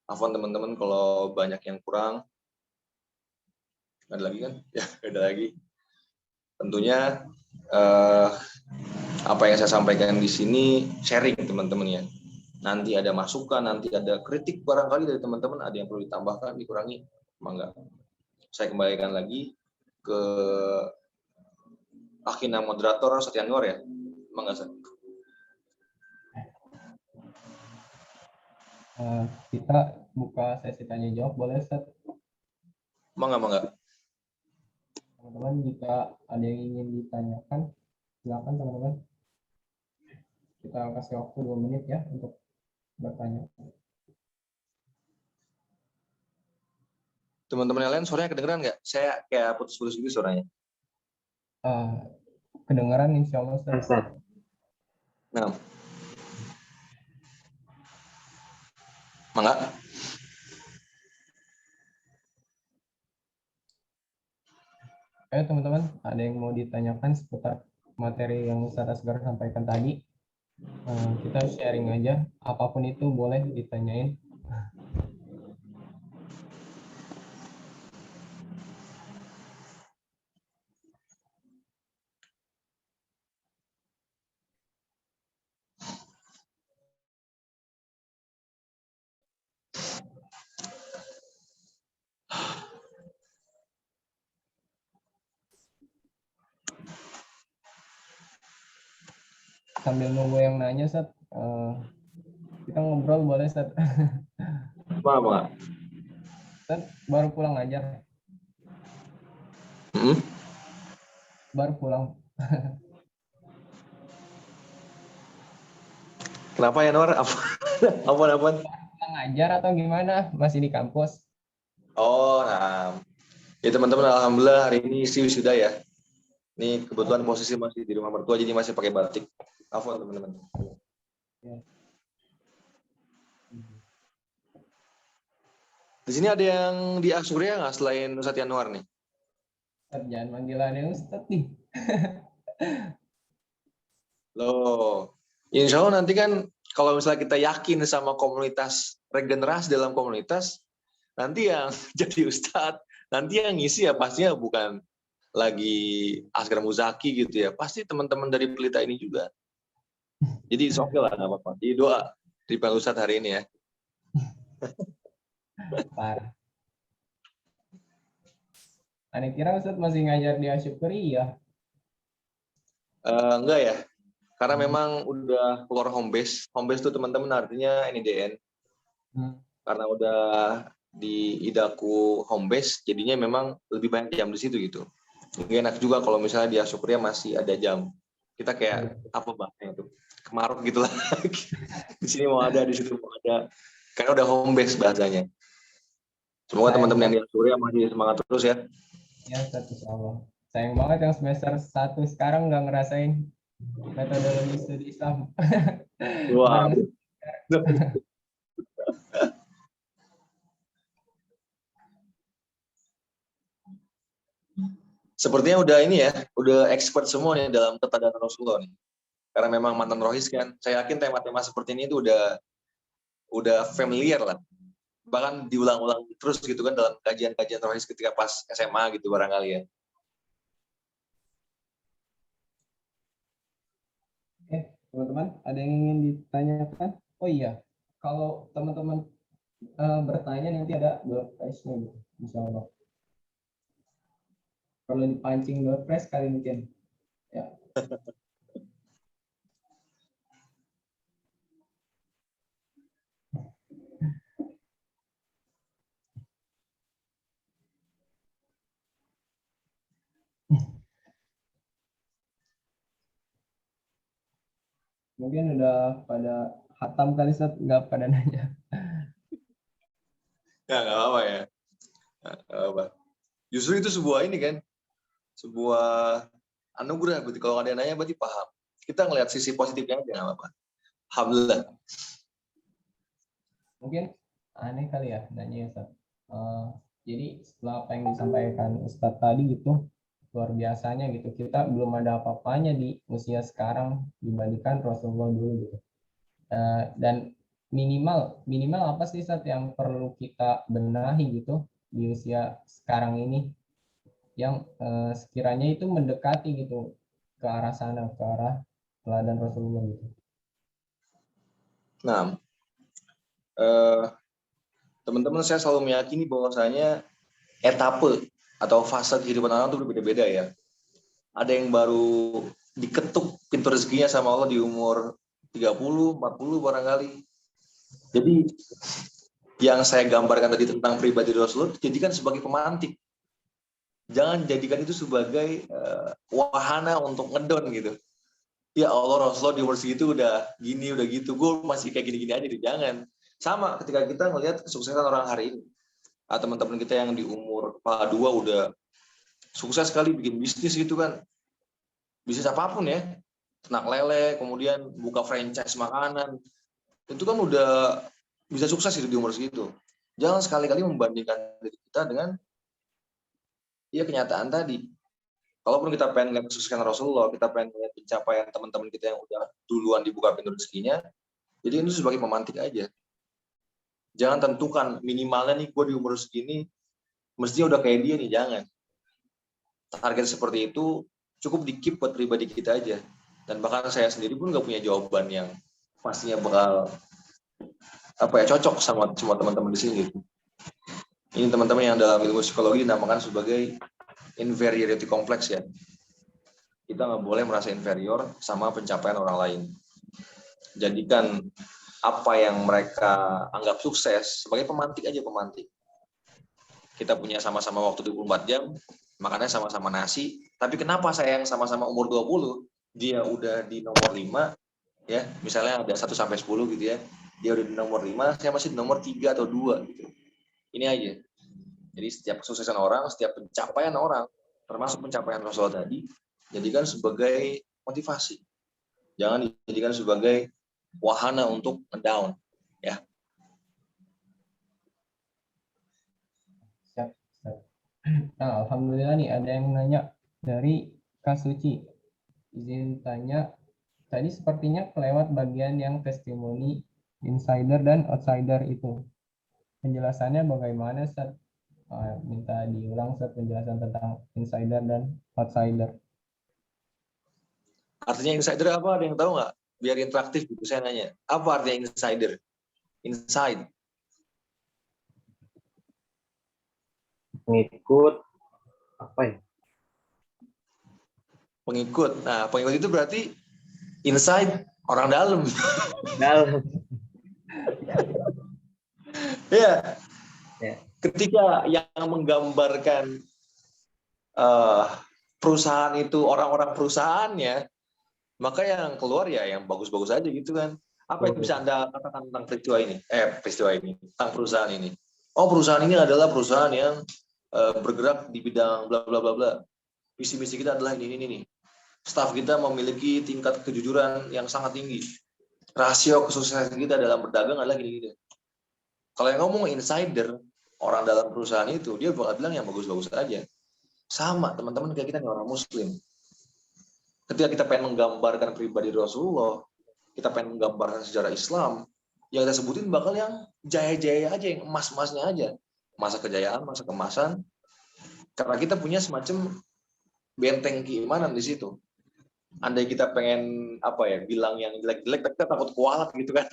Afwan teman-teman kalau banyak yang kurang. Ada lagi kan? Ya, ada lagi. Tentunya apa yang saya sampaikan di sini sharing teman-teman, ya. Nanti ada masukan, nanti ada kritik barangkali dari teman-teman, ada yang perlu ditambahkan, dikurangi, mangga. Saya kembalikan lagi ke akhina moderator Satya Anwar, ya. Mangga, Sat. Kita buka sesi tanya jawab, boleh Ustaz? Mangga. Teman-teman, jika ada yang ingin ditanyakan, silakan teman-teman. Kita kasih waktu 2 menit ya untuk bertanya. Teman-teman yang lain suaranya kedengeran nggak? Saya kayak putus-putus gitu suaranya. Kedengaran insya Allah Ustaz. Nah. Mangga. Ayo teman-teman, ada yang mau ditanyakan seputar materi yang Ustaz Asgar sampaikan tadi? Kita sharing aja, apapun itu boleh ditanyain. Sambil nunggu yang nanya, Ustaz, kita ngobrol boleh, Ustaz? Mangga. Ustaz, baru pulang ngajar. Baru pulang. Kenapa ya, Nur? Apa? Pulang ngajar atau gimana? Masih di kampus? Oh, nah. Ya teman-teman, alhamdulillah hari ini istri wisuda, ya. Ini kebetulan posisi masih di rumah mertua, jadi masih pakai batik. Afwan teman-teman. Di sini ada yang di Asurya nggak selain Ustadz Yanuar nih? Ustaz, jangan manggilannya Ustaz nih. Loh, insya Allah nanti kan kalau misalnya kita yakin sama komunitas, regenerasi dalam komunitas, nanti yang jadi Ustadz, nanti yang ngisi ya pastinya bukan lagi Asgar Muzaki gitu ya, pasti teman-teman dari Pelita ini juga. Jadi oke lah, nggak apa-apa. Jadi doa di Pak Ustadz hari ini, ya. Parah. Aneh kira Ustadz masih ngajar di Asyukuri ya? Enggak ya, karena memang udah keluar home base. Home base itu teman-teman artinya NIDN. Karena udah di Idaku home base, jadinya memang lebih banyak jam di situ gitu. Gak enak juga kalau misalnya di Asyukriya masih ada jam. Kita kayak apa bahasanya itu? Kemaruk gitu lah. Di sini mau ada, di situ mau ada. Karena udah home base bahasanya. Semoga teman-teman yang di Asyukriya masih semangat terus ya. Ya, Ustadz, insya Allah. Sayang banget yang semester 1 sekarang nggak ngerasain metodologi studi Islam. Wah. Bareng. Sepertinya udah ini ya, udah expert semua nih dalam keteladanan Rasulullah nih. Karena memang mantan rohis kan, saya yakin tema-tema seperti ini itu udah familiar lah. Bahkan diulang-ulang terus gitu kan dalam kajian-kajian rohis ketika pas SMA gitu barangkali ya. Teman-teman, ada yang ingin ditanyakan? Oh iya, kalau teman-teman bertanya nanti ada door prize-nya gitu, insya Allah. Kalau dipancing door prize kali mungkin. Ya. Mungkin udah pada hatam kali, Ustaz, nggak pada nanya. Ya nggak apa-apa ya. Nggak apa-apa. Justru itu sebuah ini kan, sebuah anugerah. Berarti kalau ada yang nanya berarti paham. Kita ngelihat sisi positifnya aja nggak apa-apa. Alhamdulillah. Mungkin aneh kali ya nanya, Ustaz. Jadi setelah apa yang disampaikan Ustadz tadi gitu, luar biasanya gitu. Kita belum ada apa-apanya di usia sekarang dibandingkan Rasulullah dulu gitu. Dan minimal apa sih Ustadz yang perlu kita benahi gitu di usia sekarang ini yang sekiranya itu mendekati gitu ke arah sana, ke arah teladan Rasulullah gitu. Nah, teman-teman saya selalu meyakini bahwasanya etape atau fase kehidupan orang itu berbeda-beda ya. Ada yang baru diketuk pintu rezekinya sama Allah di umur 30, 40 barangkali. Jadi yang saya gambarkan tadi tentang pribadi Rasulullah, jadikan sebagai pemantik. Jangan jadikan itu sebagai wahana untuk ngedon gitu. Ya Allah, Rasulullah di umur segitu udah gini, udah gitu. Gue masih kayak gini-gini aja. Jangan. Sama ketika kita ngelihat kesuksesan orang hari ini. Teman-teman kita yang di umur kepala 2 udah sukses sekali bikin bisnis gitu kan. Bisnis apapun ya. Ternak lele, kemudian buka franchise makanan. Itu kan udah bisa sukses itu di umur segitu. Jangan sekali-kali membandingkan diri kita dengan ya kenyataan tadi. Kalaupun kita pengen lihat kesuksesan Rasulullah, kita pengen lihat pencapaian teman-teman kita yang udah duluan dibuka pintu rezekinya, jadi ini sebagai pemantik aja. Jangan tentukan minimalnya nih gue di umur segini, mestinya udah kayak dia nih, jangan. Target seperti itu cukup di-keep buat pribadi kita aja. Dan bahkan saya sendiri pun nggak punya jawaban yang pastinya bakal cocok sama semua teman-teman di sini. Ini teman-teman yang dalam ilmu psikologi dinamakan sebagai inferiority complex ya. Kita nggak boleh merasa inferior sama pencapaian orang lain. Jadikan apa yang mereka anggap sukses sebagai pemantik aja, pemantik. Kita punya sama-sama waktu 24 jam, makannya sama-sama nasi, tapi kenapa saya yang sama-sama umur 20, dia udah di nomor 5, ya, misalnya ada 1 sampai 10 gitu ya, dia udah di nomor 5, saya masih di nomor 3 atau 2 gitu. Ini aja. Jadi setiap kesuksesan orang, setiap pencapaian orang, termasuk pencapaian Rasulullah tadi, jadikan sebagai motivasi. Jangan dijadikan sebagai wahana untuk down, ya. Siap, siap. Nah, alhamdulillah nih ada yang nanya dari Kak Suci. Izin tanya, tadi sepertinya kelewat bagian yang testimoni insider dan outsider itu. Penjelasannya bagaimana, Ustaz? Minta diulang, Ustaz, penjelasan tentang insider dan outsider. Artinya insider apa? Ada yang tahu nggak? Biar interaktif gitu saya nanya. Apa artinya insider? Inside. Pengikut apa ya? Pengikut. Nah, pengikut itu berarti inside, orang dalam. Dalam. Ya, Ya. ketika yang menggambarkan eh, perusahaan itu orang-orang perusahaannya, maka yang keluar ya yang bagus-bagus aja gitu kan. Apa yang bisa Anda katakan tentang peristiwa ini, tentang perusahaan ini? Oh, perusahaan ini adalah perusahaan yang bergerak di bidang bla bla bla bla. Visi misi kita adalah ini. Staf kita memiliki tingkat kejujuran yang sangat tinggi. Rasio kesuksesan kita dalam berdagang adalah gini-gini. Kalau yang ngomong insider, orang dalam perusahaan itu, dia bakal bilang yang bagus-bagus aja. Sama, teman-teman, kayak kita nih orang muslim. Ketika kita pengen menggambarkan pribadi Rasulullah, kita pengen menggambarkan sejarah Islam, yang kita sebutin bakal yang jaya-jaya aja, yang emas-emasnya aja. Masa kejayaan, masa kemasan. Karena kita punya semacam benteng keimanan di situ. Andai kita pengen bilang yang jelek-jelek, kita takut kualat gitu kan.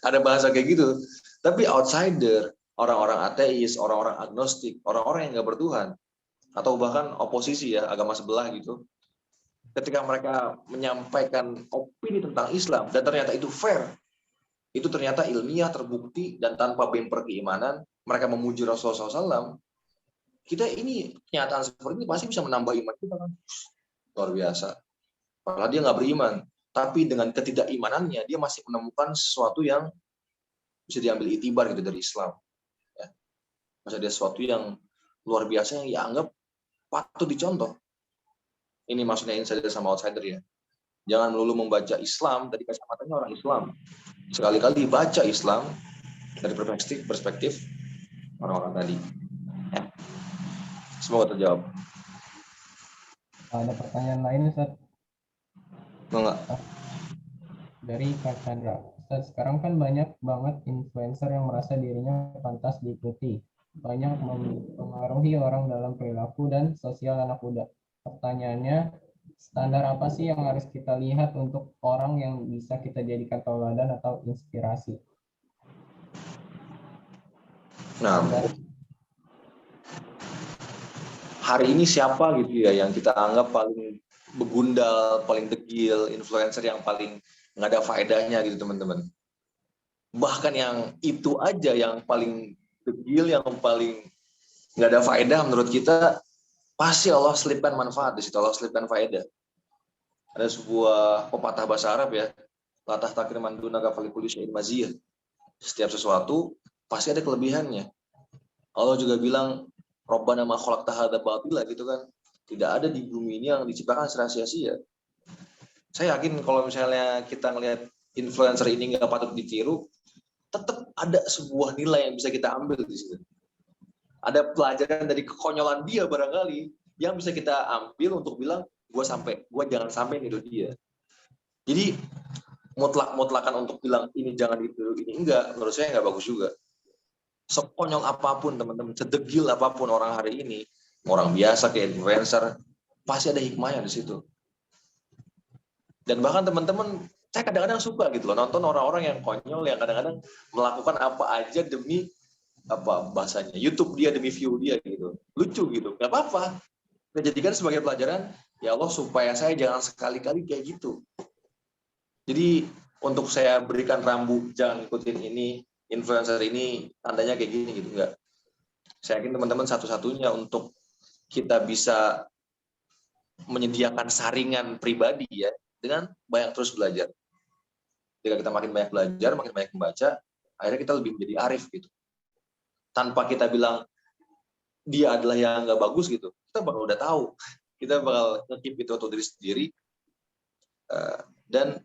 Ada bahasa kayak gitu. Tapi outsider, orang-orang ateis, orang-orang agnostik, orang-orang yang nggak bertuhan, atau bahkan oposisi ya, agama sebelah gitu, ketika mereka menyampaikan opini tentang Islam dan ternyata itu fair, itu ternyata ilmiah, terbukti, dan tanpa bemper keimanan, mereka memuji Rasulullah SAW, kita ini kenyataan seperti ini pasti bisa menambah iman kita kan. Luar biasa. Padahal dia nggak beriman, tapi dengan ketidakimanannya dia masih menemukan sesuatu yang bisa diambil itibar gitu dari Islam. Ya. Masih ada sesuatu yang luar biasa yang dianggap patut dicontoh. Ini maksudnya insider sama outsider ya. Jangan melulu membaca Islam dari kacamatanya orang Islam. Sekali-kali baca Islam dari perspektif orang-orang tadi. Ya. Semoga terjawab. Ada pertanyaan lain, Ustaz? Enggak. Dari Kak Chandra. Ustaz, sekarang kan banyak banget influencer yang merasa dirinya pantas diikuti. Banyak mempengaruhi orang dalam perilaku dan sosial anak muda. Pertanyaannya, standar apa sih yang harus kita lihat untuk orang yang bisa kita jadikan tauladan atau inspirasi? Nah, hari ini siapa gitu ya yang kita anggap paling begundal, paling degil, influencer yang paling nggak ada faedahnya gitu teman-teman. Bahkan yang itu aja yang paling degil, yang paling nggak ada faedah menurut kita, pasti Allah selipkan manfaat di situ, Allah selipkan faedah. Ada sebuah pepatah bahasa Arab ya, latah takir manduna kafalikuli syai'in maziyah. Setiap sesuatu pasti ada kelebihannya. Allah juga bilang, Rabbana ma khalaqta hadza batila gitu kan. Tidak ada di bumi ini yang diciptakan secara sia-sia. Saya yakin kalau misalnya kita ngelihat influencer ini nggak patut ditiru, tetap ada sebuah nilai yang bisa kita ambil di situ. Ada pelajaran dari kekonyolan dia barangkali yang bisa kita ambil untuk bilang, gue jangan sampai niru dia. Jadi mutlak-mutlakan untuk bilang ini jangan ditiru, ini enggak, menurut saya nggak bagus juga. Sekonyol apapun teman-teman, sedegil apapun orang hari ini, orang biasa kayak influencer, pasti ada hikmahnya di situ. Dan bahkan teman-teman, saya kadang-kadang suka gitu loh nonton orang-orang yang konyol yang kadang-kadang melakukan apa aja demi bahasanya YouTube dia, demi view dia gitu, lucu gitu, nggak apa-apa. Kita jadikan sebagai pelajaran, ya Allah supaya saya jangan sekali-kali kayak gitu. Jadi untuk saya berikan rambu, jangan ikutin ini, influencer ini tandanya kayak gini gitu, enggak. Saya yakin teman-teman satu-satunya untuk kita bisa menyediakan saringan pribadi ya, dengan banyak terus belajar. Jika kita makin banyak belajar, makin banyak membaca, akhirnya kita lebih menjadi arif gitu. Tanpa kita bilang dia adalah yang nggak bagus gitu, kita bakal udah tahu. Kita bakal nge-keep itu untuk diri sendiri dan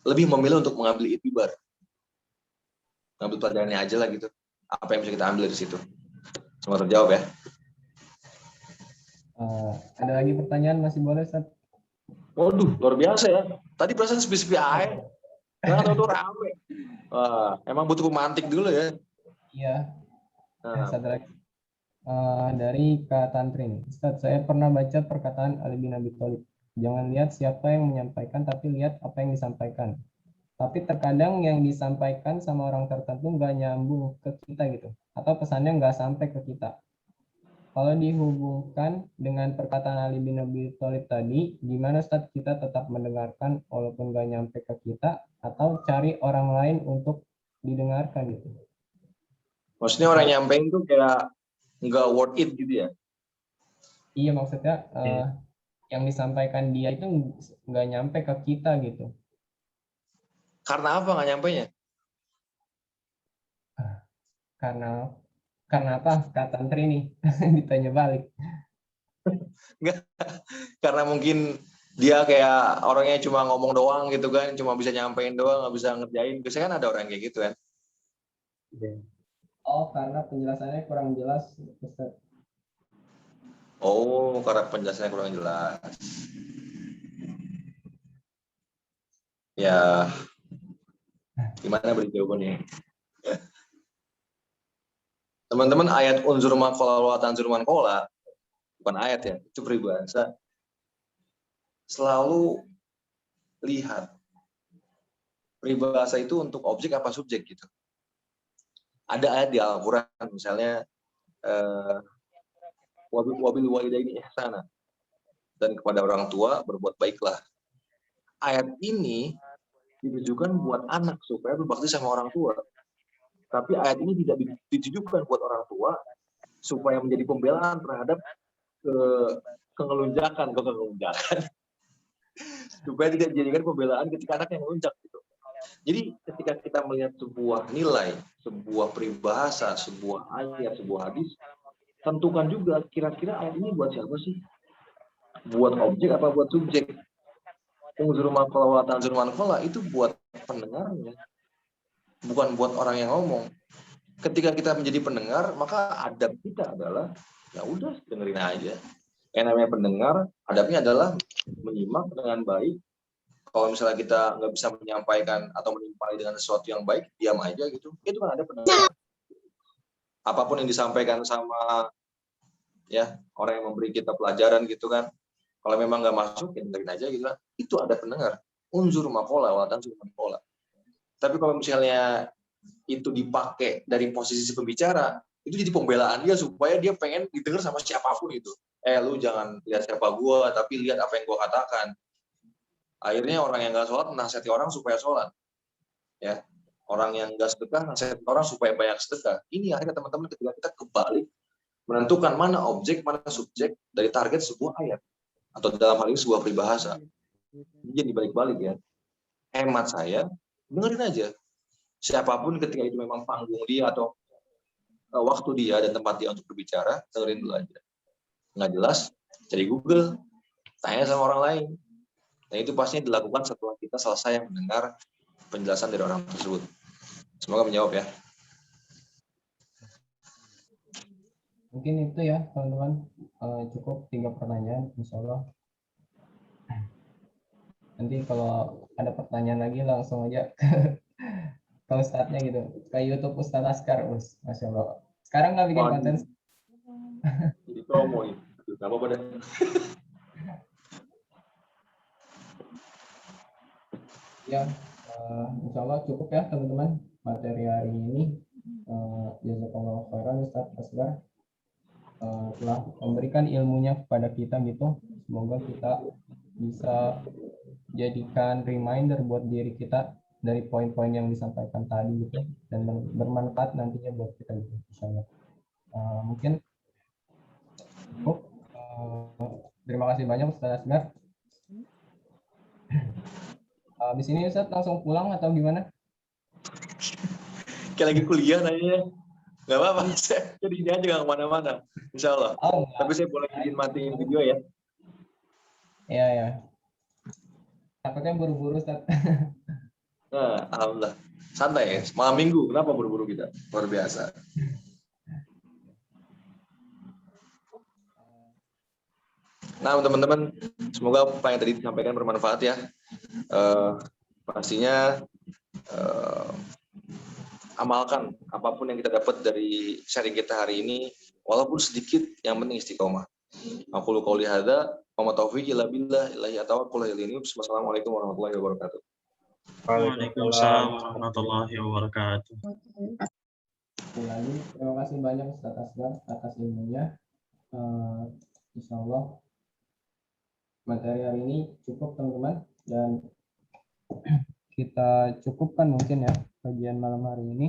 lebih memilih untuk mengambil itibar. Ngambil pelajarannya aja lah gitu. Apa yang bisa kita ambil dari situ. Semoga terjawab ya. Ada lagi pertanyaan, masih boleh, Ustaz? Waduh, luar biasa ya. Tadi perasaan sepi-sepi aja. Jangan tahu tuh rame. Wah, emang butuh pemantik dulu ya. Iya. Nah. Satu lagi. Dari Kak Tantrin. Ustaz, saya pernah baca perkataan Ali bin Abi Thalib. Jangan lihat siapa yang menyampaikan, tapi lihat apa yang disampaikan. Tapi terkadang yang disampaikan sama orang tertentu nggak nyambung ke kita gitu. Atau pesannya nggak sampai ke kita. kalau dihubungkan dengan perkataan Ali bin Abi Thalib tadi, gimana Ustaz kita tetap mendengarkan walaupun nggak nyampe ke kita, atau cari orang lain untuk didengarkan gitu? Maksudnya orang nyampein tuh kayak nggak worth it gitu ya? Iya maksudnya yang disampaikan dia itu nggak nyampe ke kita gitu. Karena apa nggak nyampenya? Karena apa? Kata Tantri nih ditanya balik. Nggak, karena mungkin dia kayak orangnya cuma ngomong doang gitu kan, cuma bisa nyampein doang, nggak bisa ngerjain. Biasanya kan ada orang kayak gitu kan. Oh, karena penjelasannya kurang jelas, Ustaz. Oh, karena penjelasannya kurang jelas. Ya, gimana beri jawabannya? Teman-teman, ayat unzur makola wa tanzur man kola, bukan ayat ya, itu peribahasa. Selalu lihat peribahasa itu untuk objek apa subjek gitu. Ada ayat di Al-Quran misalnya wabil walidaini ihsana, dan kepada orang tua berbuat baiklah. Ayat ini ditujukan buat anak supaya berbakti sama orang tua. Tapi ayat ini tidak ditujukan buat orang tua supaya menjadi pembelaan terhadap kengelunjakan supaya tidak dijadikan pembelaan ketika anak yang melunjak gitu. Jadi ketika kita melihat sebuah nilai, sebuah peribahasa, sebuah ayat, sebuah hadis, tentukan juga kira-kira ayat ini buat siapa sih? Buat objek apa buat subjek? Unzur maqala wa tanzur man qala itu buat pendengarnya, bukan buat orang yang ngomong. Ketika kita menjadi pendengar, maka adab kita adalah ya udah dengerin aja. Yang namanya pendengar, adabnya adalah menyimak dengan baik. Kalau misalnya kita nggak bisa menyampaikan atau menimpali dengan sesuatu yang baik, diam aja gitu. Itu kan ada pendengar. Apapun yang disampaikan sama ya orang yang memberi kita pelajaran gitu kan, kalau memang nggak masuk, ya dengerin aja gitu lah. Itu ada pendengar. Unzur maqala wa tanzur man qala. Tapi kalau misalnya itu dipakai dari posisi si pembicara, itu jadi pembelaan dia supaya dia pengen didengar sama siapapun itu. Lu jangan lihat siapa gua, tapi lihat apa yang gua katakan. Akhirnya orang yang nggak sholat nasihati orang supaya sholat. Ya, orang yang nggak sedekah nasihati orang supaya banyak sedekah. Ini akhirnya teman-teman ketika kita kebalik menentukan mana objek, mana subjek dari target sebuah ayat atau dalam hal ini sebuah peribahasa. Jadi balik-balik ya. Hemat saya, dengerin aja. Siapapun ketika itu memang panggung dia atau waktu dia dan tempat dia untuk berbicara, dengerin dulu aja. Nggak jelas, cari Google, tanya sama orang lain. Dan itu pastinya dilakukan setelah kita selesai mendengar penjelasan dari orang tersebut. Semoga menjawab ya. Mungkin itu ya, teman-teman. Cukup 3 pertanyaan, insya Allah. Nanti kalau ada pertanyaan lagi langsung aja ke Ustadznya gitu. Ke YouTube Ustadz Askar, Masya Allah. Sekarang nggak bikin konten. Jadi promo ini. Gak apa-apa deh. Ya, insya Allah cukup ya teman-teman materi hari ini. Jazakallahu khairan Ustadz Askar telah memberikan ilmunya kepada kita gitu. Semoga kita bisa jadikan reminder buat diri kita dari poin-poin yang disampaikan tadi gitu dan bermanfaat nantinya buat kita gitu insyaallah. Mungkin cukup. Terima kasih banyak Ustaz Asgar. Habis ini Ustaz langsung pulang atau gimana? Kayak lagi kuliah nanya. Gak apa-apa, jadi ini aja gak kemana-mana. Insya Allah. Oh, tapi saya boleh izin matiin video ya. Iya, ya. Takutnya buru-buru Ustaz. Nah, alhamdulillah. Santai ya, malam minggu. Kenapa buru-buru kita? Luar biasa. Nah, teman-teman, semoga apa yang tadi disampaikan bermanfaat ya. Pastinya amalkan apapun yang kita dapat dari sharing kita hari ini, walaupun sedikit, yang penting istiqomah. Aku lu qauli hadza wa ma taufiqi illa billah, ilaihi tawakkaltu wa ilaihi unib. Wassalamualaikum warahmatullahi wabarakatuh. Waalaikumsalam warahmatullahi wabarakatuh. Lagi terima kasih banyak Ustaz Asgar atas ilmunya. insya Allah materi hari ini cukup teman-teman, dan kita cukupkan mungkin ya kajian malam hari ini.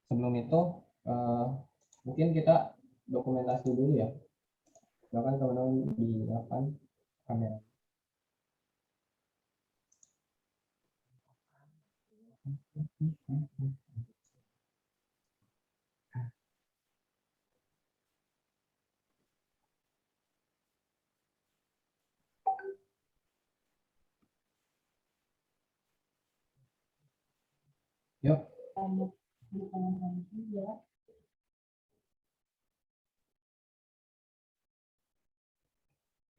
Sebelum itu mungkin kita dokumentasi dulu ya. Silakan teman-teman dinyalakan kamera. Yuk.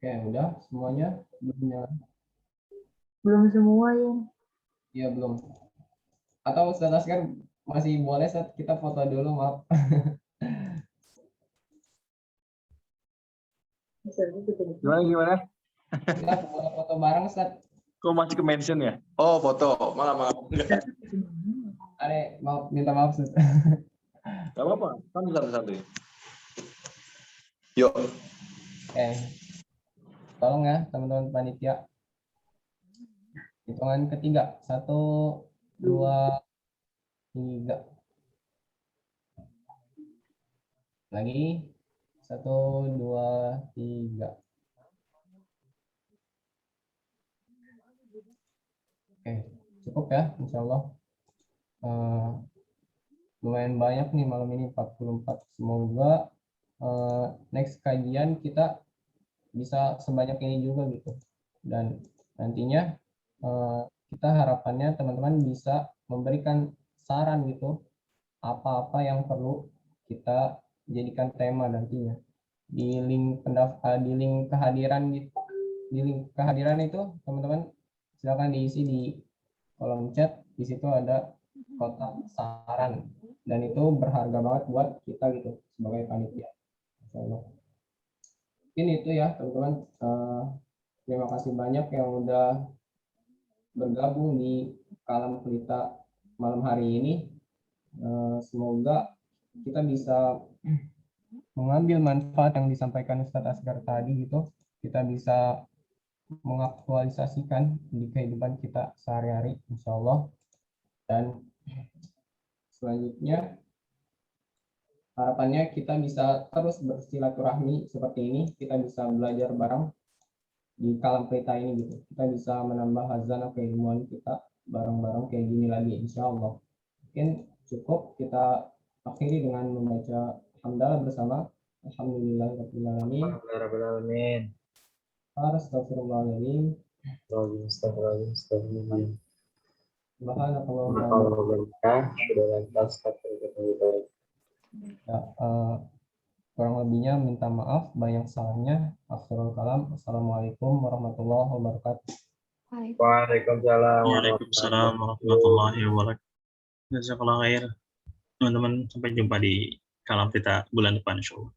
Oke, udah semuanya? Belum nyala? Belum semua ya. Iya, belum. Atau Ustaz Askar masih boleh saat kita foto dulu, maaf. Gimana? Kita foto bareng, Ustaz. Kok masih ke mention ya? Oh, foto. Malah enggak. Are, maaf, minta maaf, Ustaz. Gak apa-apa. Kan santai-santai. Yuk. Oke. Tolong ya, teman-teman panitia. Hitungan ketiga. 1, 2, 3. Lagi. 1, 2, 3. Oke, cukup ya, insya Allah. Lumayan banyak nih malam ini, 44. Semoga next kajian kita bisa sebanyak ini juga gitu. Dan nantinya kita harapannya teman-teman bisa memberikan saran gitu, apa-apa yang perlu kita jadikan tema nantinya. Di link di link kehadiran gitu, di link kehadiran itu teman-teman silakan diisi di kolom chat. Di situ ada kotak saran, dan itu berharga banget buat kita gitu sebagai panitia. Mungkin itu ya teman-teman. Terima kasih banyak yang udah bergabung di Kalam Pelita malam hari ini. Semoga kita bisa mengambil manfaat yang disampaikan Ustadz Asgar tadi gitu. Kita bisa mengaktualisasikan di kehidupan kita sehari-hari, insya Allah. Dan selanjutnya harapannya kita bisa terus bersilaturahmi seperti ini. Kita bisa belajar bareng di Kalam Pelita ini gitu. Kita bisa menambah hazanah keilmuan kita bareng-bareng kayak gini lagi, insya Allah. Mungkin cukup kita akhiri dengan membaca hamdalah bersama. Alhamdulillahirrahmanirrahim. Alhamdulillahirrahmanirrahim. Astagfirullahaladzim. Astagfirullahaladzim. Subhanakallahumma. Kalau berkah, sudah lantas Ya, kurang lebihnya minta maaf, banyak salahnya. Akhirul kalam. Assalamualaikum warahmatullahi wabarakatuh. Waalaikumsalam. Waalaikumsalam warahmatullahi wabarakatuh. Jazakallah khair. Teman-teman, sampai jumpa di Kalam Pelita bulan depan, insyaallah.